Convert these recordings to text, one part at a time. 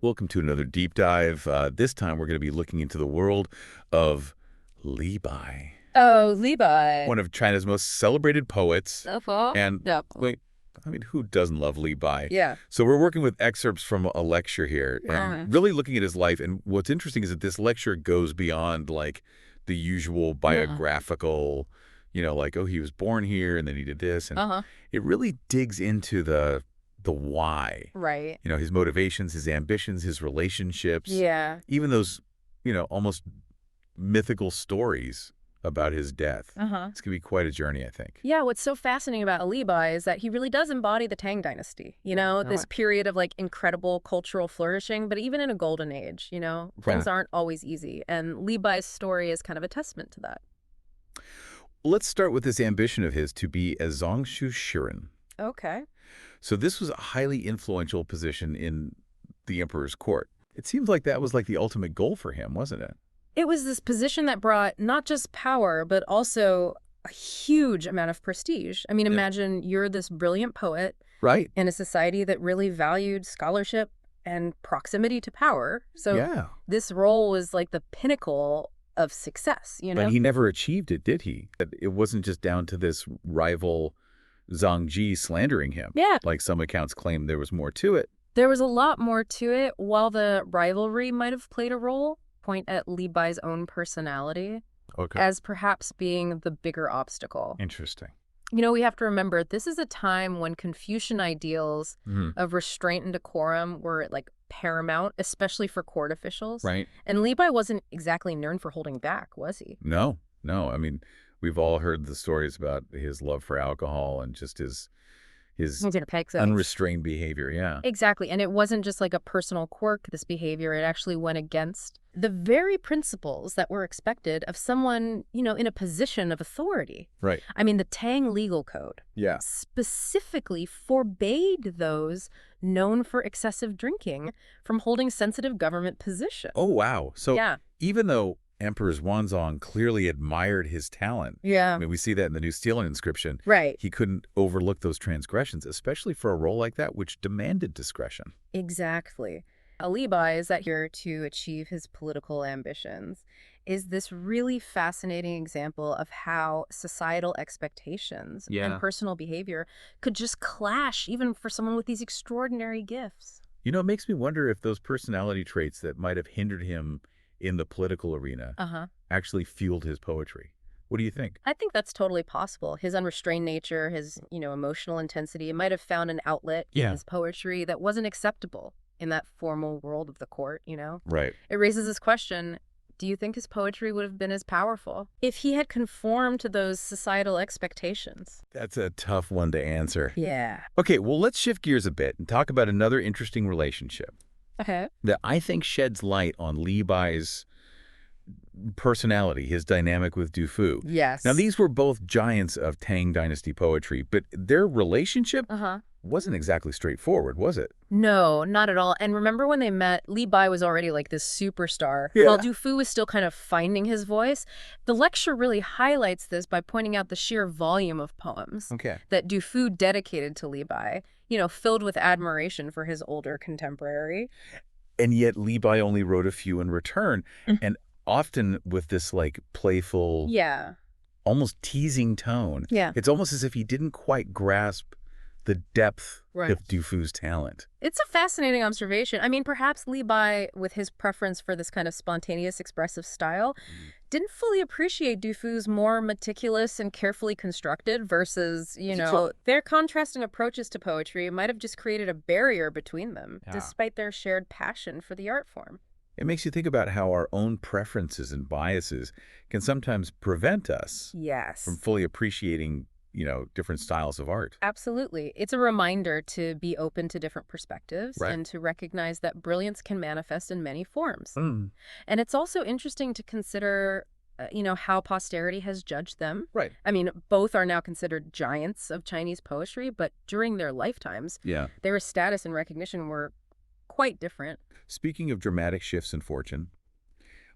Welcome to another deep dive. This time we're going to be looking into the world of Li Bai, Oh, Li Bai. one of China's most celebrated poets. So far? And Yep. wait, I mean, who doesn't love Li Bai? Yeah. So we're working with excerpts from a lecture here and really looking at his life. And what's interesting is that this lecture goes beyond like the usual biographical, like, oh, he was born here and then he did this. And it really digs into the why. Right. His motivations, his ambitions, his relationships. Yeah. Even those, almost mythical stories about his death. It's going to be quite a journey, I think. Yeah, what's so fascinating about Li Bai is that he really does embody the Tang Dynasty, this period of like incredible cultural flourishing, but even in a golden age, things aren't always easy. And Li Bai's story is kind of a testament to that. Let's start with this ambition of his to be a Zongshu Shiren. Okay. So this was a highly influential position in the emperor's court. It seems like that was like the ultimate goal for him, wasn't it? It was this position that brought not just power, but also a huge amount of prestige. I mean, imagine you're this brilliant poet in a society that really valued scholarship and proximity to power. So this role was like the pinnacle of success, But he never achieved it, did he? It wasn't just down to this rival Zhangji slandering him. Yeah. Like some accounts claim there was more to it. There was a lot more to it. While the rivalry might have played a role, point at Li Bai's own personality as perhaps being the bigger obstacle. Interesting. We have to remember, this is a time when Confucian ideals of restraint and decorum were like paramount, especially for court officials. Right. And Li Bai wasn't exactly known for holding back, was he? No. I mean, we've all heard the stories about his love for alcohol and just his unrestrained behavior. Yeah. Exactly. And it wasn't just like a personal quirk, this behavior. It actually went against the very principles that were expected of someone, in a position of authority. Right. I mean, the Tang legal code specifically forbade those known for excessive drinking from holding sensitive government positions. Oh, wow. So even though Emperor Suzong clearly admired his talent. Yeah. I mean, we see that in the New Steelan inscription. Right. He couldn't overlook those transgressions, especially for a role like that, which demanded discretion. Exactly. Li Bai is here to achieve his political ambitions is this really fascinating example of how societal expectations and personal behavior could just clash even for someone with these extraordinary gifts. It makes me wonder if those personality traits that might have hindered him in the political arena actually fueled his poetry. What do you think? I think that's totally possible. His unrestrained nature, his, emotional intensity, might have found an outlet in his poetry that wasn't acceptable in that formal world of the court, Right. It raises this question, do you think his poetry would have been as powerful if he had conformed to those societal expectations? That's a tough one to answer. Yeah. Okay, well, let's shift gears a bit and talk about another interesting relationship. Okay. That I think sheds light on Li Bai's personality, his dynamic with Du Fu. Yes. Now, these were both giants of Tang Dynasty poetry, but their relationship wasn't exactly straightforward, was it? No, not at all. And remember when they met, Li Bai was already like this superstar, while Du Fu was still kind of finding his voice. The lecture really highlights this by pointing out the sheer volume of poems that Du Fu dedicated to Li Bai, filled with admiration for his older contemporary. And yet Li Bai only wrote a few in return, and often with this like playful, almost teasing tone. Yeah. It's almost as if he didn't quite grasp the depth of Du Fu's talent. It's a fascinating observation. I mean, perhaps Li Bai, with his preference for this kind of spontaneous expressive style, didn't fully appreciate Du Fu's more meticulous and carefully constructed versus, their contrasting approaches to poetry might have just created a barrier between them, despite their shared passion for the art form. It makes you think about how our own preferences and biases can sometimes prevent us from fully appreciating different styles of art. Absolutely. It's a reminder to be open to different perspectives and to recognize that brilliance can manifest in many forms. And it's also interesting to consider, how posterity has judged them. Right. I mean, both are now considered giants of Chinese poetry, but during their lifetimes, their status and recognition were quite different. Speaking of dramatic shifts in fortune,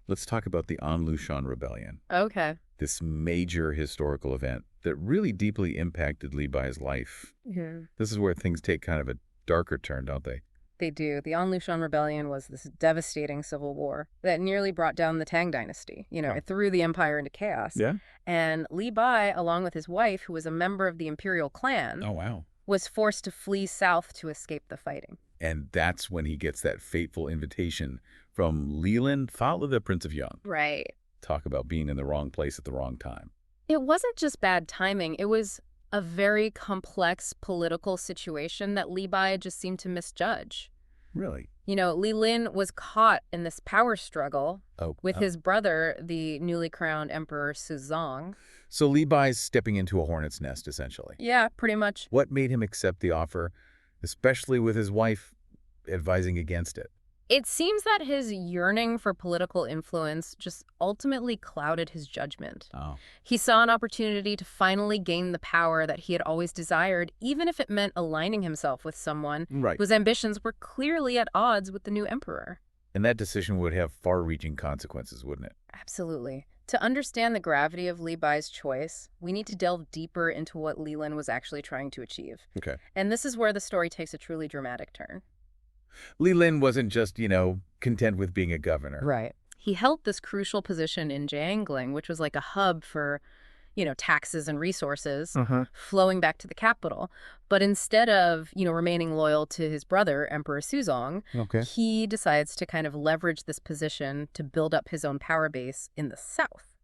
let's talk about the An Lushan Rebellion. Okay. This major historical event that really deeply impacted Li Bai's life. This is where things take kind of a darker turn, don't they? They do. The An Lushan Rebellion was this devastating civil war that nearly brought down the Tang Dynasty. It threw the empire into chaos. Yeah? And Li Bai, along with his wife, who was a member of the imperial clan, Oh, wow. was forced to flee south to escape the fighting. And that's when he gets that fateful invitation from Leland, father of the Prince of Yang. Right. Talk about being in the wrong place at the wrong time. It wasn't just bad timing. It was a very complex political situation that Li Bai just seemed to misjudge. Really? Li Lin was caught in this power struggle with his brother, the newly crowned Emperor Suzong. So Li Bai's stepping into a hornet's nest, essentially. Yeah, pretty much. What made him accept the offer, especially with his wife advising against it? It seems that his yearning for political influence just ultimately clouded his judgment. Oh. He saw an opportunity to finally gain the power that he had always desired, even if it meant aligning himself with someone whose ambitions were clearly at odds with the new emperor. And that decision would have far-reaching consequences, wouldn't it? Absolutely. To understand the gravity of Li Bai's choice, we need to delve deeper into what Li Lin was actually trying to achieve. Okay. And this is where the story takes a truly dramatic turn. Li Lin wasn't just, content with being a governor. Right. He held this crucial position in Jiangling, which was like a hub for, taxes and resources flowing back to the capital. But instead of, remaining loyal to his brother, Emperor Suzong, he decides to kind of leverage this position to build up his own power base in the south.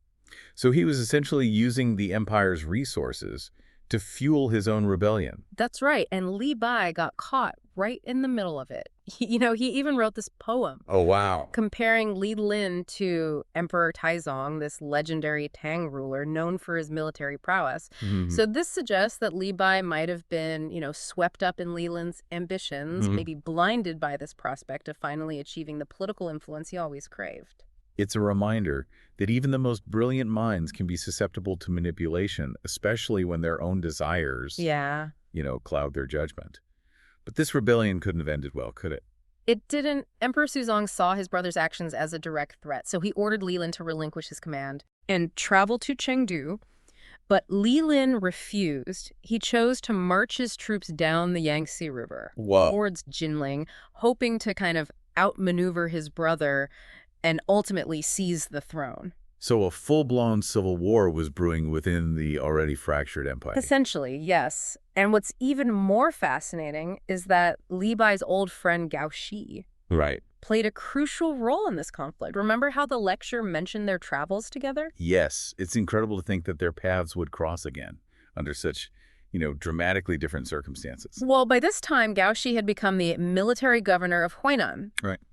So he was essentially using the empire's resources to fuel his own rebellion. That's right. And Li Bai got caught right in the middle of it. He even wrote this poem. Oh, wow. Comparing Li Lin to Emperor Taizong, this legendary Tang ruler known for his military prowess. So this suggests that Li Bai might have been, swept up in Li Lin's ambitions, maybe blinded by this prospect of finally achieving the political influence he always craved. It's a reminder that even the most brilliant minds can be susceptible to manipulation, especially when their own desires, cloud their judgment. But this rebellion couldn't have ended well, could it? It didn't. Emperor Suzong saw his brother's actions as a direct threat, so he ordered Li Lin to relinquish his command and travel to Chengdu. But Li Lin refused. He chose to march his troops down the Yangtze River towards Jinling, hoping to kind of outmaneuver his brother and ultimately seize the throne. So a full-blown civil war was brewing within the already fractured empire. Essentially, yes. And what's even more fascinating is that Li Bai's old friend Gao Shi played a crucial role in this conflict. Remember how the lecture mentioned their travels together? Yes. It's incredible to think that their paths would cross again under such, dramatically different circumstances. Well, by this time, Gao Shi had become the military governor of Huainan.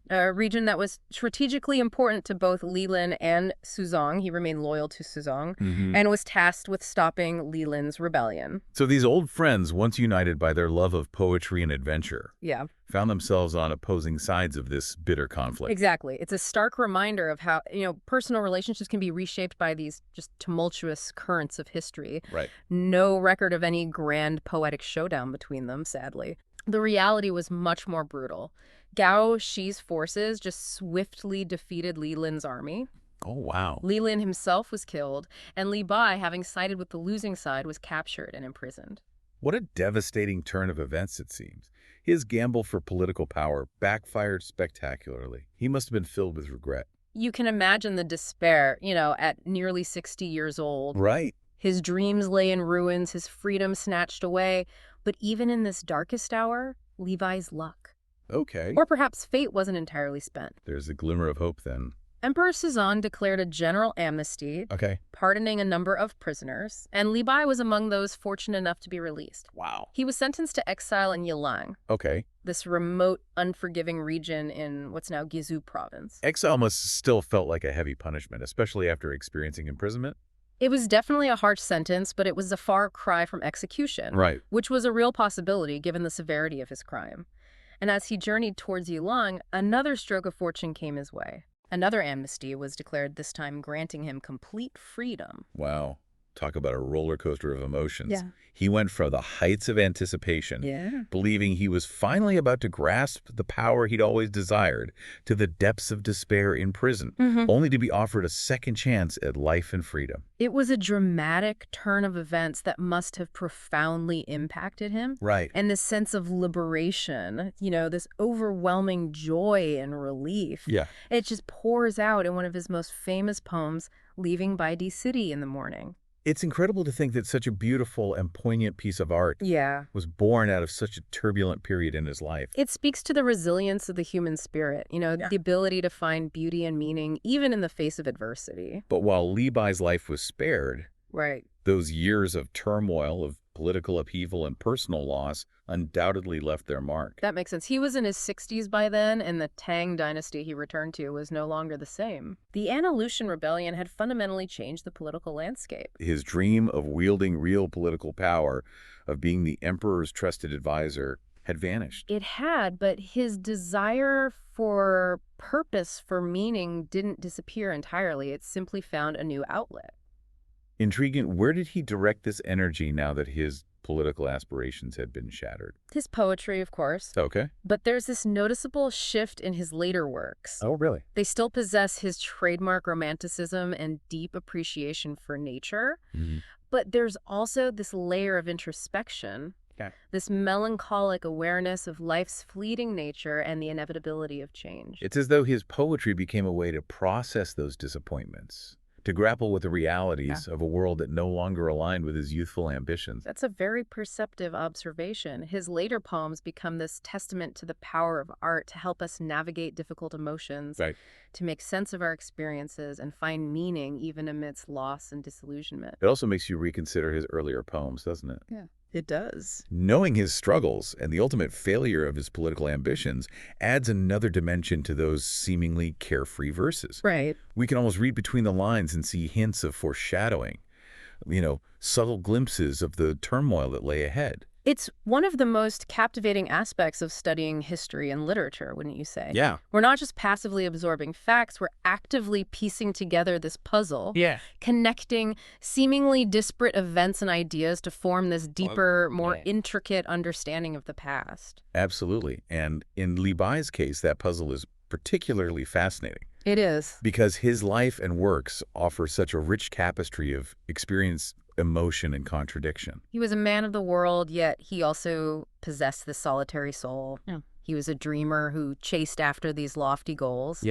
A region that was strategically important to both Li Lin and Suzong. He remained loyal to Suzong and was tasked with stopping Li Lin's rebellion. So these old friends, once united by their love of poetry and adventure, found themselves on opposing sides of this bitter conflict. Exactly. It's a stark reminder of how, personal relationships can be reshaped by these just tumultuous currents of history. No record of any grand poetic showdown between them, sadly. The reality was much more brutal. Gao Shi's forces just swiftly defeated Li Lin's army. Oh, wow. Li Lin himself was killed, and Li Bai, having sided with the losing side, was captured and imprisoned. What a devastating turn of events, it seems. His gamble for political power backfired spectacularly. He must have been filled with regret. You can imagine the despair, at nearly 60 years old. His dreams lay in ruins, his freedom snatched away. But even in this darkest hour, Li Bai's luck. Or perhaps fate wasn't entirely spent. There's a glimmer of hope then. Emperor Suzong declared a general amnesty, pardoning a number of prisoners, and Li Bai was among those fortunate enough to be released. Wow. He was sentenced to exile in Yilang, this remote, unforgiving region in what's now Guizhou province. Exile must still felt like a heavy punishment, especially after experiencing imprisonment. It was definitely a harsh sentence, but it was a far cry from execution, which was a real possibility given the severity of his crime. And as he journeyed towards Yilang, another stroke of fortune came his way. Another amnesty was declared, this time granting him complete freedom. Wow. Talk about a roller coaster of emotions. Yeah. He went from the heights of anticipation, Yeah. believing he was finally about to grasp the power he'd always desired, to the depths of despair in prison, only to be offered a second chance at life and freedom. It was a dramatic turn of events that must have profoundly impacted him. Right. And this sense of liberation, this overwhelming joy and relief. Yeah. It just pours out in one of his most famous poems, Leaving Bai City in the Morning. It's incredible to think that such a beautiful and poignant piece of art Yeah. was born out of such a turbulent period in his life. It speaks to the resilience of the human spirit, the ability to find beauty and meaning even in the face of adversity. But while Li Bai's life was spared, Right. those years of turmoil, of political upheaval and personal loss undoubtedly left their mark. That makes sense. He was in his 60s by then, and the Tang Dynasty he returned to was no longer the same. The An Lushan Rebellion had fundamentally changed the political landscape. His dream of wielding real political power, of being the emperor's trusted advisor, had vanished. It had, but his desire for purpose, for meaning, didn't disappear entirely. It simply found a new outlet. Intriguing. Where did he direct this energy now that his political aspirations had been shattered? His poetry, of course. Okay. But there's this noticeable shift in his later works. Oh, really? They still possess his trademark romanticism and deep appreciation for nature. But there's also this layer of introspection, this melancholic awareness of life's fleeting nature and the inevitability of change. It's as though his poetry became a way to process those disappointments, to grapple with the realities of a world that no longer aligned with his youthful ambitions. That's a very perceptive observation. His later poems become this testament to the power of art to help us navigate difficult emotions, to make sense of our experiences and find meaning even amidst loss and disillusionment. It also makes you reconsider his earlier poems, doesn't it? Yeah. It does. Knowing his struggles and the ultimate failure of his political ambitions adds another dimension to those seemingly carefree verses. Right. We can almost read between the lines and see hints of foreshadowing, subtle glimpses of the turmoil that lay ahead. It's one of the most captivating aspects of studying history and literature, wouldn't you say? Yeah. We're not just passively absorbing facts, we're actively piecing together this puzzle, connecting seemingly disparate events and ideas to form this deeper, more intricate understanding of the past. Absolutely. And in Li Bai's case, that puzzle is particularly fascinating. It is. Because his life and works offer such a rich tapestry of experience, emotion, and contradiction. He was a man of the world, yet he also possessed this solitary soul. He was a dreamer who chased after these lofty goals.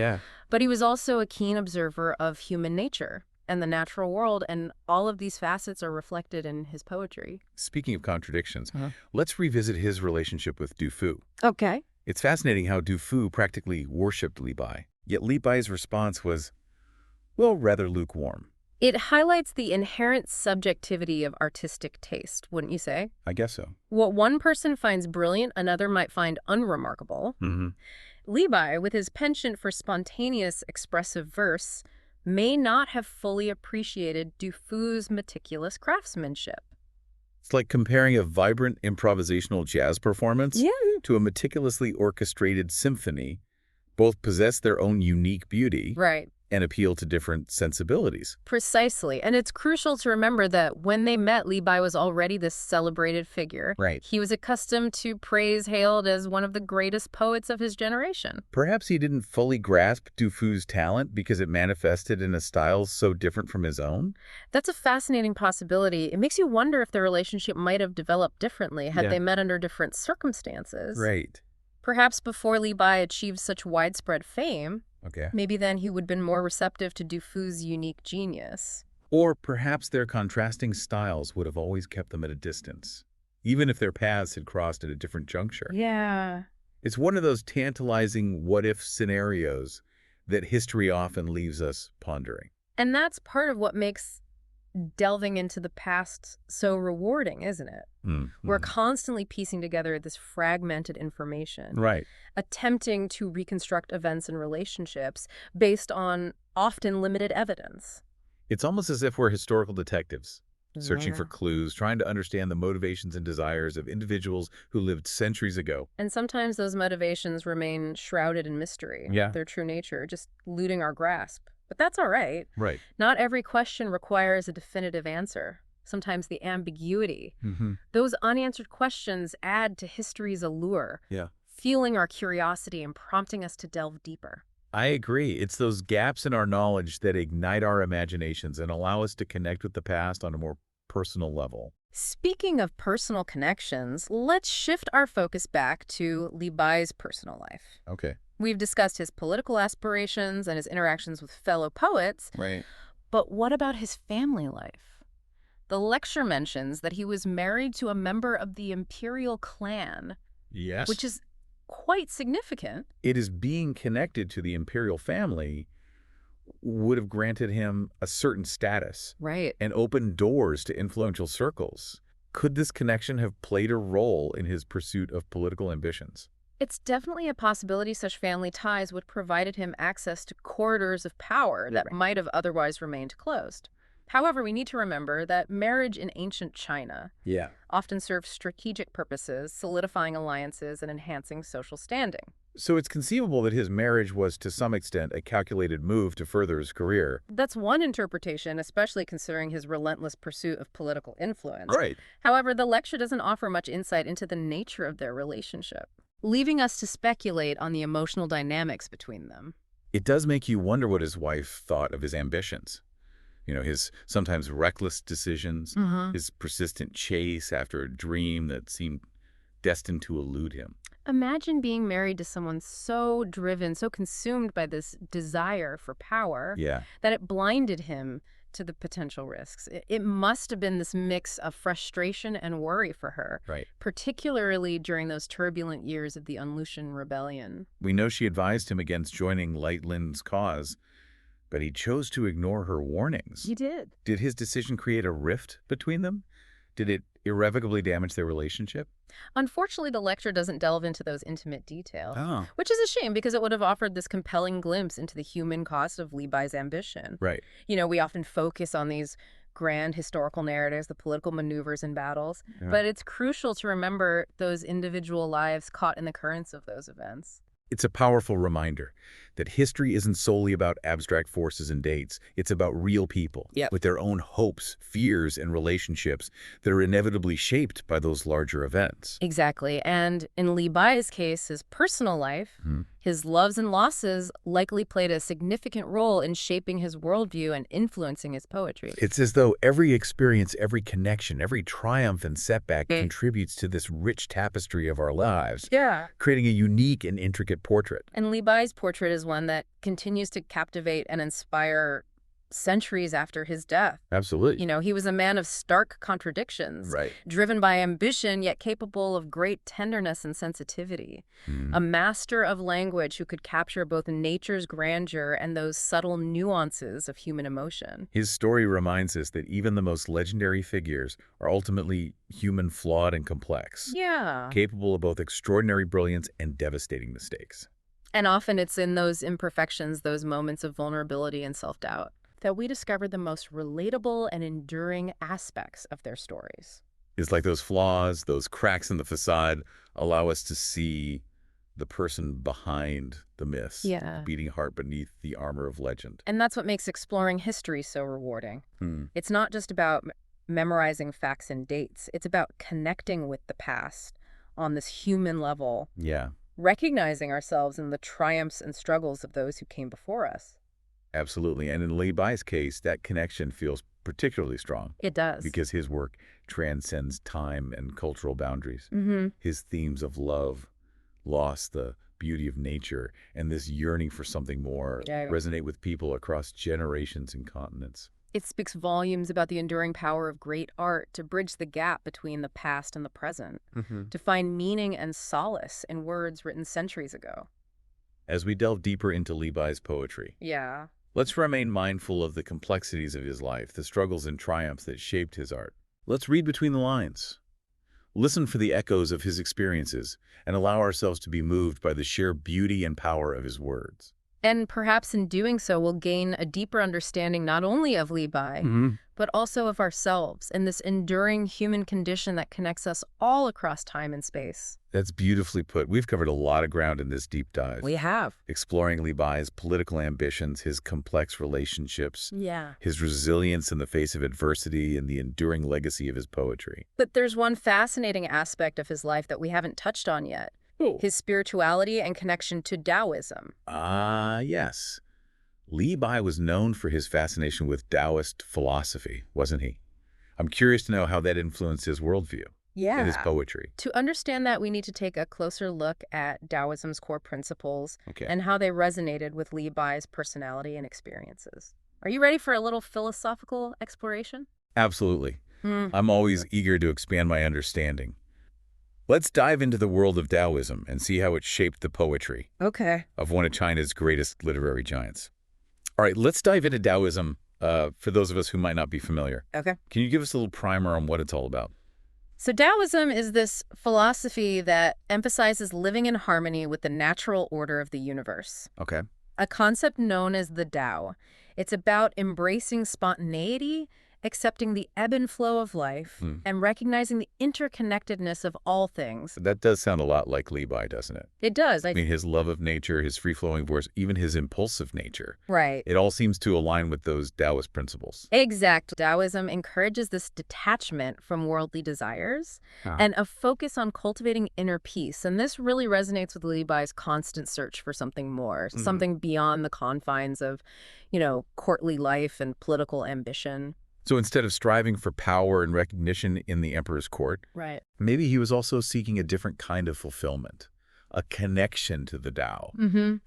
But he was also a keen observer of human nature and the natural world, and all of these facets are reflected in his poetry. Speaking of contradictions, let's revisit his relationship with Du Fu. Okay. It's fascinating how Du Fu practically worshipped Li Bai, yet Li Bai's response was, well, rather lukewarm. It highlights the inherent subjectivity of artistic taste, wouldn't you say? I guess so. What one person finds brilliant, another might find unremarkable. Li Bai, with his penchant for spontaneous, expressive verse, may not have fully appreciated Du Fu's meticulous craftsmanship. It's like comparing a vibrant improvisational jazz performance to a meticulously orchestrated symphony. Both possess their own unique beauty. Right. And appeal to different sensibilities. Precisely. And it's crucial to remember that when they met, Li Bai was already this celebrated figure. Right. He was accustomed to praise, hailed as one of the greatest poets of his generation. Perhaps he didn't fully grasp Du Fu's talent because it manifested in a style so different from his own? That's a fascinating possibility. It makes you wonder if their relationship might have developed differently had they met under different circumstances. Right. Perhaps before Li Bai achieved such widespread fame, maybe then he would have been more receptive to Du Fu's unique genius. Or perhaps their contrasting styles would have always kept them at a distance, even if their paths had crossed at a different juncture. Yeah. It's one of those tantalizing what-if scenarios that history often leaves us pondering. And that's part of what makes delving into the past so rewarding, isn't it? We're constantly piecing together this fragmented information. Right. Attempting to reconstruct events and relationships based on often limited evidence. It's almost as if we're historical detectives, searching for clues, trying to understand the motivations and desires of individuals who lived centuries ago. And sometimes those motivations remain shrouded in mystery. Their true nature, just eluding our grasp. But that's all right. Right. Not every question requires a definitive answer. Sometimes the ambiguity. Mm-hmm. Those unanswered questions add to history's allure, Yeah. fueling our curiosity and prompting us to delve deeper. I agree. It's those gaps in our knowledge that ignite our imaginations and allow us to connect with the past on a more personal level. Speaking of personal connections, let's shift our focus back to Li Bai's personal life. Okay. We've discussed his political aspirations and his interactions with fellow poets, Right. but what about his family life? The lecture mentions that he was married to a member of the imperial clan, Yes. which is quite significant. It is being connected to the imperial family would have granted him a certain status Right. and opened doors to influential circles. Could this connection have played a role in his pursuit of political ambitions? It's definitely a possibility such family ties would have provided him access to corridors of power that might have otherwise remained closed. However, we need to remember that marriage in ancient China often served strategic purposes, solidifying alliances and enhancing social standing. So it's conceivable that his marriage was to some extent a calculated move to further his career. That's one interpretation, especially considering his relentless pursuit of political influence. Right. However, the lecture doesn't offer much insight into the nature of their relationship, leaving us to speculate on the emotional dynamics between them. It does make you wonder what his wife thought of his ambitions. You know, his sometimes reckless decisions, his persistent chase after a dream that seemed destined to elude him. Imagine being married to someone so driven, so consumed by this desire for power that it blinded him to the potential risks. It must have been this mix of frustration and worry for her, particularly during those turbulent years of the An Lushan Rebellion. We know she advised him against joining Light Lin's cause, but he chose to ignore her warnings. He did. Did his decision create a rift between them? Did it irrevocably damage their relationship? Unfortunately, the lecture doesn't delve into those intimate details, Oh. which is a shame because it would have offered this compelling glimpse into the human cost of Li Bai's ambition. Right. You know, we often focus on these grand historical narratives, the political maneuvers and battles, but it's crucial to remember those individual lives caught in the currents of those events. It's a powerful reminder that history isn't solely about abstract forces and dates. It's about real people with their own hopes, fears, and relationships that are inevitably shaped by those larger events. Exactly. And in Li Bai's case, his personal life, his loves and losses likely played a significant role in shaping his worldview and influencing his poetry. It's as though every experience, every connection, every triumph and setback contributes to this rich tapestry of our lives, creating a unique and intricate portrait. And Li Bai's portrait is one that continues to captivate and inspire centuries after his death. Absolutely. You know, he was a man of stark contradictions, Right. driven by ambition, yet capable of great tenderness and sensitivity. A master of language who could capture both nature's grandeur and those subtle nuances of human emotion. His story reminds us that even the most legendary figures are ultimately human, flawed, and complex, capable of both extraordinary brilliance and devastating mistakes. And often it's in those imperfections, those moments of vulnerability and self-doubt, that we discover the most relatable and enduring aspects of their stories. It's like those flaws, those cracks in the facade allow us to see the person behind the myths, the beating heart beneath the armor of legend. And that's what makes exploring history so rewarding. It's not just about memorizing facts and dates. It's about connecting with the past on this human level, recognizing ourselves in the triumphs and struggles of those who came before us. Absolutely. And in Li Bai's case, that connection feels particularly strong. It does. Because his work transcends time and cultural boundaries. His themes of love, loss, the beauty of nature, and this yearning for something more resonate with people across generations and continents. It speaks volumes about the enduring power of great art to bridge the gap between the past and the present, to find meaning and solace in words written centuries ago. As we delve deeper into Li Bai's poetry, let's remain mindful of the complexities of his life, the struggles and triumphs that shaped his art. Let's read between the lines. Listen for the echoes of his experiences and allow ourselves to be moved by the sheer beauty and power of his words. And perhaps in doing so, we'll gain a deeper understanding not only of Li Bai, but also of ourselves and this enduring human condition that connects us all across time and space. That's beautifully put. We've covered a lot of ground in this deep dive. We have. Exploring Li Bai's political ambitions, his complex relationships, Yeah. his resilience in the face of adversity, and the enduring legacy of his poetry. But there's one fascinating aspect of his life that we haven't touched on yet. His spirituality and connection to Daoism. Ah, yes. Li Bai was known for his fascination with Taoist philosophy, wasn't he? I'm curious to know how that influenced his worldview and his poetry. To understand that, we need to take a closer look at Taoism's core principles Okay. and how they resonated with Li Bai's personality and experiences. Are you ready for a little philosophical exploration? Absolutely. I'm always eager to expand my understanding. Let's dive into the world of Taoism and see how it shaped the poetry of one of China's greatest literary giants. All right, let's dive into Taoism for those of us who might not be familiar. Okay. Can you give us a little primer on what it's all about? So Taoism is this philosophy that emphasizes living in harmony with the natural order of the universe, Okay. a concept known as the Tao. It's about embracing spontaneity, accepting the ebb and flow of life, and recognizing the interconnectedness of all things. That does sound a lot like Li Bai, doesn't it? It does. I mean, his love of nature, his free-flowing voice, even his impulsive nature. Right. It all seems to align with those Taoist principles. Exact. Taoism encourages this detachment from worldly desires and a focus on cultivating inner peace. And this really resonates with Li Bai's constant search for something more, something beyond the confines of, courtly life and political ambition. So instead of striving for power and recognition in the emperor's court, Right. maybe he was also seeking a different kind of fulfillment, a connection to the Tao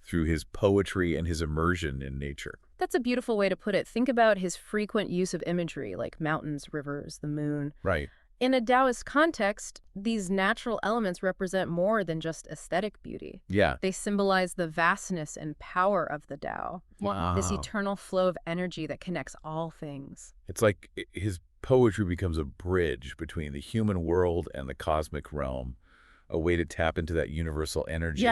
through his poetry and his immersion in nature. That's a beautiful way to put it. Think about his frequent use of imagery like mountains, rivers, the moon. Right. In a Taoist context, these natural elements represent more than just aesthetic beauty. Yeah. They symbolize the vastness and power of the Tao. Wow. This eternal flow of energy that connects all things. It's like his poetry becomes a bridge between the human world and the cosmic realm, a way to tap into that universal energy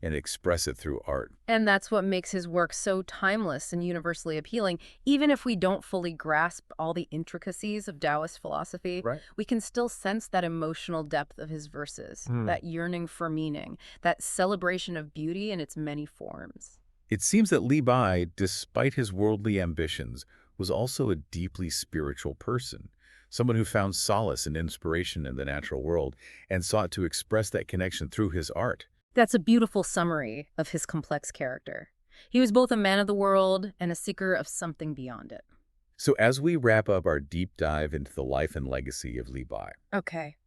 and express it through art. And that's what makes his work so timeless and universally appealing. Even if we don't fully grasp all the intricacies of Taoist philosophy, we can still sense that emotional depth of his verses, that yearning for meaning, that celebration of beauty in its many forms. It seems that Li Bai, despite his worldly ambitions, was also a deeply spiritual person, someone who found solace and inspiration in the natural world and sought to express that connection through his art. That's a beautiful summary of his complex character. He was both a man of the world and a seeker of something beyond it. So as we wrap up our deep dive into the life and legacy of Li Bai,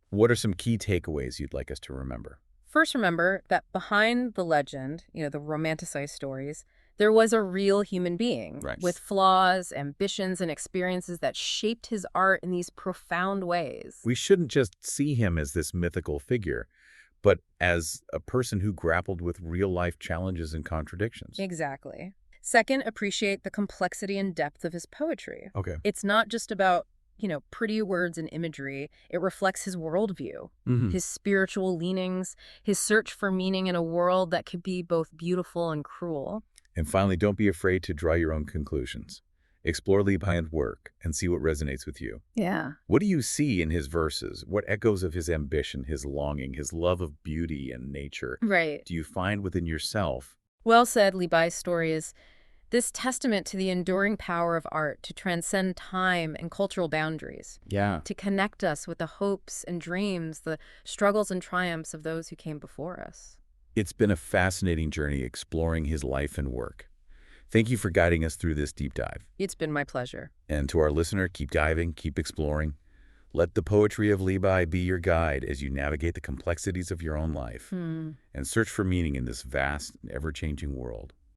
what are some key takeaways you'd like us to remember? First, remember that behind the legend, the romanticized stories, there was a real human being with flaws, ambitions, and experiences that shaped his art in these profound ways. We shouldn't just see him as this mythical figure, but as a person who grappled with real-life challenges and contradictions. Exactly. Second, appreciate the complexity and depth of his poetry. Okay. It's not just about, pretty words and imagery. It reflects his worldview, his spiritual leanings, his search for meaning in a world that could be both beautiful and cruel. And finally, don't be afraid to draw your own conclusions. Explore Li Bai's work and see what resonates with you. Yeah. What do you see in his verses? What echoes of his ambition, his longing, his love of beauty and nature do you find within yourself? Well said. Li Bai's story is this testament to the enduring power of art to transcend time and cultural boundaries. Yeah. To connect us with the hopes and dreams, the struggles and triumphs of those who came before us. It's been a fascinating journey exploring his life and work. Thank you for guiding us through this deep dive. It's been my pleasure. And to our listener, keep diving, keep exploring. Let the poetry of Li Bai be your guide as you navigate the complexities of your own life and search for meaning in this vast and ever-changing world.